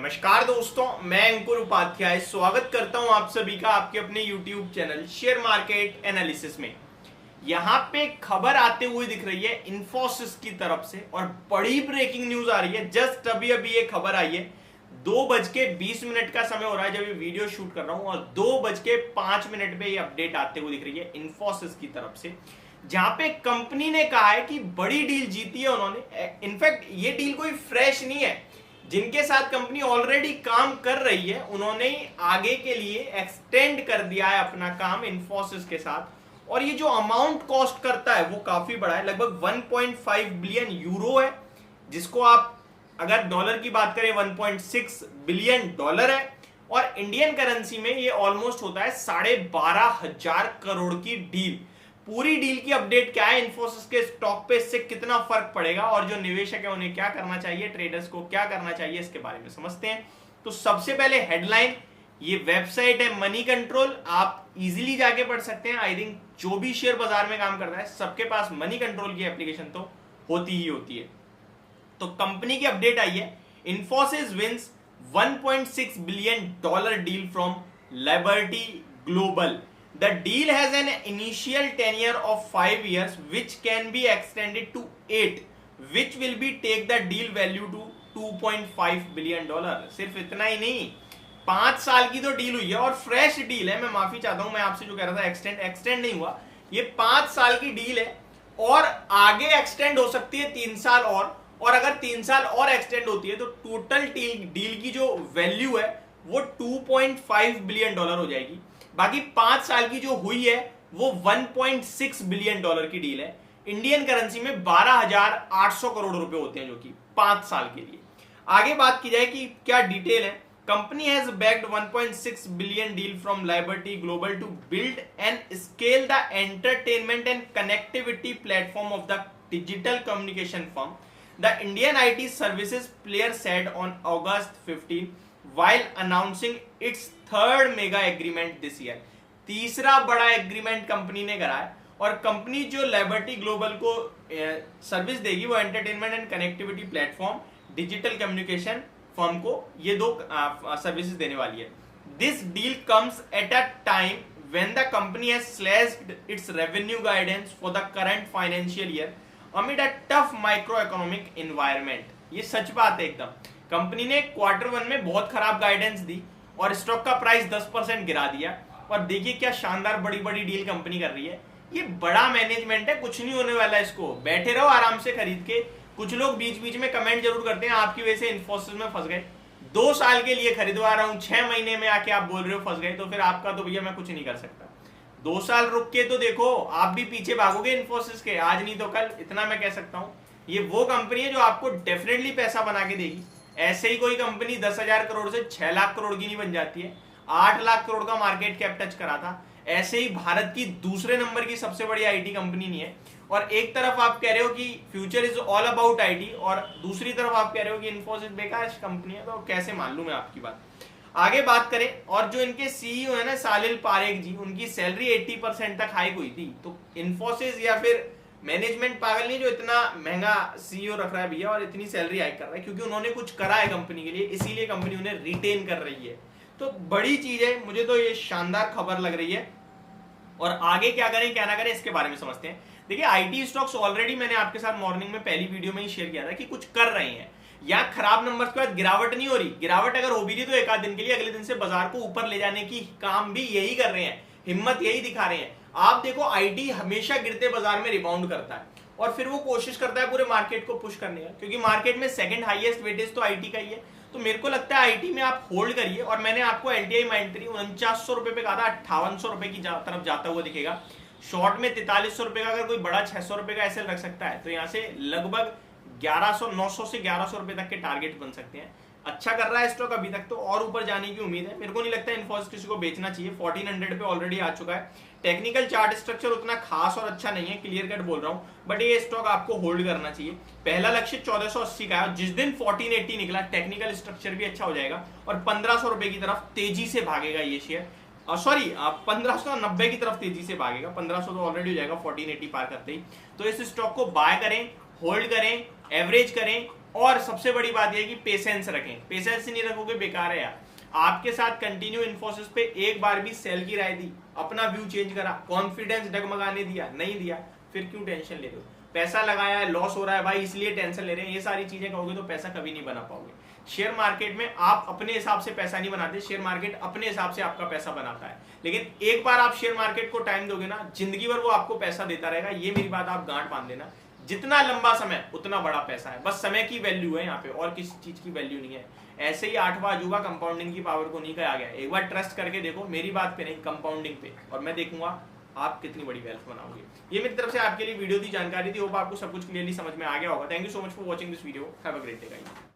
नमस्कार दोस्तों, मैं अंकुर उपाध्याय स्वागत करता हूं आप सभी का आपके अपने YouTube channel share market analysis में। यहां पे खबर आते हुए दिख रही है इन्फोसिस की तरफ से और बड़ी ब्रेकिंग न्यूज आ रही है। जस्ट अभी अभी ये खबर आई है, 2:20 का समय हो रहा है जब ये वीडियो शूट कर रहा हूं और 2:05 पे ये अपडेट आते हुए दिख रही है इन्फोसिस की तरफ से, जहां पे कंपनी ने कहा है कि बड़ी डील जीती है उन्होंने। इनफैक्ट ये डील कोई फ्रेश नहीं है, जिनके साथ कंपनी ऑलरेडी काम कर रही है उन्होंने आगे के लिए एक्सटेंड कर दिया है अपना काम इन्फोसिस के साथ। और ये जो अमाउंट कॉस्ट करता है वो काफी बड़ा है, लगभग 1.5 बिलियन यूरो है, जिसको आप अगर डॉलर की बात करें 1.6 बिलियन डॉलर है। और इंडियन करेंसी में ये ऑलमोस्ट होता है 12,500 करोड़ की डील। पूरी डील की अपडेट क्या है, इन्फोसिस के स्टॉक पे इससे कितना फर्क पड़ेगा और जो निवेशक है उन्हें क्या करना चाहिए, ट्रेडर्स को क्या करना चाहिए, इसके बारे में समझते हैं। तो सबसे पहले हेडलाइन, ये वेबसाइट है मनी कंट्रोल, आप इजीली जाके पढ़ सकते हैं। आई थिंक जो भी शेयर बाजार में काम करता है सबके पास मनी कंट्रोल की एप्लीकेशन तो होती ही होती है। तो कंपनी की अपडेट आई है, Infosys wins 1.6 billion dollar deal from Liberty Global. The deal has an initial tenure of 5 years which can be extended to 8, which will be take the deal value to 2.5 billion dollar. सिर्फ इतना ही नहीं, 5 साल की तो deal हुई है और fresh deal है। मैं माफी चाहता हूं, मैं आपसे जो कह रहा था एक्सटेंड नहीं हुआ, ये 5 साल की डील है और आगे एक्सटेंड हो सकती है 3 साल और अगर 3 साल और एक्सटेंड होती है तो टोटल डील की जो वैल्यू है वो 2.5 बिलियन डॉलर हो जाएगी। बाकी 5 साल की जो हुई है वो 1.6 बिलियन डॉलर की डील है। इंडियन करेंसी में 12,800 करोड़ रुपए होते हैं, जो कि 5 साल के लिए। आगे बात की जाए कि क्या डिटेल है, company has backed 1.6 billion deal from Liberty Global to build and scale the entertainment and connectivity platform of the digital communication firm the Indian IT services player said on August 15 while announcing its third mega agreement this year। तीसरा बड़ा agreement company ने करा है और company जो liberty global को service देगी वो entertainment and connectivity platform digital communication firm को ये 2 सर्विसेज देने वाली है। This deal comes at a time when the company has slashed it's revenue guidance for the current financial year amid a tough micro economic environment. ये सच बात है एकदम। Company ने Q1 में बहुत खराब गाइडेंस दी और स्टॉक का प्राइस 10% गिरा दिया। और देखिए क्या शानदार बड़ी बड़ी डील कंपनी कर रही है। ये बड़ा मैनेजमेंट है, कुछ नहीं होने वाला है, इसको बैठे रहो आराम से खरीद के। कुछ लोग बीच बीच में कमेंट जरूर करते हैं आपकी वजह से इन्फोसिस में फंस गए। 2 साल के लिए खरीदवा रहा हूं, 6 महीने में आके आप बोल रहे हो फंस गए, तो फिर आपका तो भैया मैं कुछ नहीं कर सकता। 2 साल रुक के तो देखो, आप भी पीछे भागोगे इन्फोसिस के, आज नहीं तो कल, इतना मैं कह सकता हूं। ये वो कंपनी है जो आपको डेफिनेटली पैसा बना के देगी। ऐसे ही कोई कंपनी 10,000 करोड़ से 6 लाख करोड़ की नहीं बन जाती है। 8 लाख करोड़ का मार्केट कैप टच करा था। ऐसे ही भारत की दूसरे नंबर की सबसे बड़ी IT कंपनी नहीं है। और एक तरफ आप कह रहे हो कि future is all about IT और दूसरी तरफ आप कह रहे हो कि इन्फोसिस बेकार कंपनी है, तो कैसे मान लूं मैं आपकी बात। आगे बात करें, और जो इनके CEO है ना सालिल पारेख जी, उनकी सैलरी 80% तक हाइक हुई थी। तो इन्फोसिस या फिर मैनेजमेंट पागल नहीं जो इतना महंगा CEO रख रहा है भैया और इतनी सैलरी हाइक कर रहा है, क्योंकि उन्होंने कुछ करा है कंपनी के लिए, इसीलिए कंपनी उन्हें रिटेन कर रही है। तो बड़ी चीज है, मुझे तो ये शानदार खबर लग रही है। और आगे क्या करें क्या ना करें इसके बारे में समझते हैं। देखिए IT स्टॉक्स ऑलरेडी मैंने आपके साथ मॉर्निंग में पहली वीडियो में ही शेयर किया था कि कुछ कर रहे हैं। या खराब नंबर्स के बाद गिरावट नहीं हो रही, गिरावट अगर हो भी रही तो एक आध दिन के लिए, अगले दिन से बाजार को ऊपर ले जाने की काम भी यही कर रहे हैं, हिम्मत यही दिखा रहे हैं। आप देखो IT हमेशा गिरते बाजार में रिबाउंड करता है और फिर वो कोशिश करता है पूरे मार्केट को पुश करने का, क्योंकि मार्केट में सेकंड हाईएस्ट वेटेज तो IT का ही है। तो मेरे को लगता है IT में आप होल्ड करिए। और मैंने आपको LTI माइंड 4900 रुपए पे कहा था, 5800 रुपए की तरफ जाता हुआ दिखेगा। शॉर्ट में 4300 रुपए का अगर कोई बड़ा 600 रुपए का एसएल रख सकता है तो यहाँ से लगभग 900 से 1100 रुपए तक के टारगेट बन सकते हैं। अच्छा कर रहा है स्टॉक अभी तक तो, और ऊपर जाने की उम्मीद है। मेरे को नहीं लगता इन्फोसिस किसी को बेचना चाहिए, 1400 पे ऑलरेडी आ चुका है। टेक्निकल चार्ट स्ट्रक्चर उतना खास और अच्छा नहीं है, क्लियर कट बोल रहा हूं, बट ये स्टॉक आपको होल्ड करना चाहिए। पहला लक्ष्य 1480 का है, जिस दिन 1480 निकला टेक्निकल स्ट्रक्चर भी अच्छा हो जाएगा और 1500 रुपए की तरफ तेजी से भागेगा ये शेयर। सॉरी 1590 की तरफ तेजी से भागेगा। 1500 तो ऑलरेडी हो जाएगा 1480 पार करते ही। तो इस स्टॉक को बाय करें, होल्ड करें, एवरेज करें और सबसे बड़ी बात यह कि पेशेंस रखें, पेशेंस नहीं रखोगे बेकार है यार। आपके साथ कंटिन्यू इन्फोसिस पे एक बार भी सेल की राय दी, अपना व्यू चेंज करा, कॉन्फिडेंस डगमगाने दिया, नहीं दिया, फिर क्यों टेंशन ले रहे हो? पैसा लगाया है, लॉस हो रहा है भाई, इसलिए टेंशन ले रहे हैं, ये सारी चीजें कहोगे तो पैसा कभी नहीं बना पाओगे। शेयर मार्केट में आप अपने हिसाब से पैसा नहीं बनाते, शेयर मार्केट अपने हिसाब से आपका पैसा बनाता है। लेकिन एक बार आप शेयर मार्केट को टाइम दोगे ना, जिंदगी भर वो आपको पैसा देता रहेगा। ये मेरी बात आप गांठ बांध लेना। जितना लंबा समय उतना बड़ा पैसा है, बस समय की वैल्यू है यहाँ पे, और किसी चीज की वैल्यू नहीं है। ऐसे ही 8वां अजूबा कंपाउंडिंग की पावर को नहीं कहा गया। एक बार ट्रस्ट करके देखो, मेरी बात पे नहीं, कंपाउंडिंग पे, और मैं देखूंगा आप कितनी बड़ी वेल्थ बनाओगे। ये मेरी तरफ से आपके लिए वीडियो दी जानकारी थी, होप आपको सब कुछ क्लियरली समझ में आ गया होगा। Thank you so much for watching this video, have a great day guys.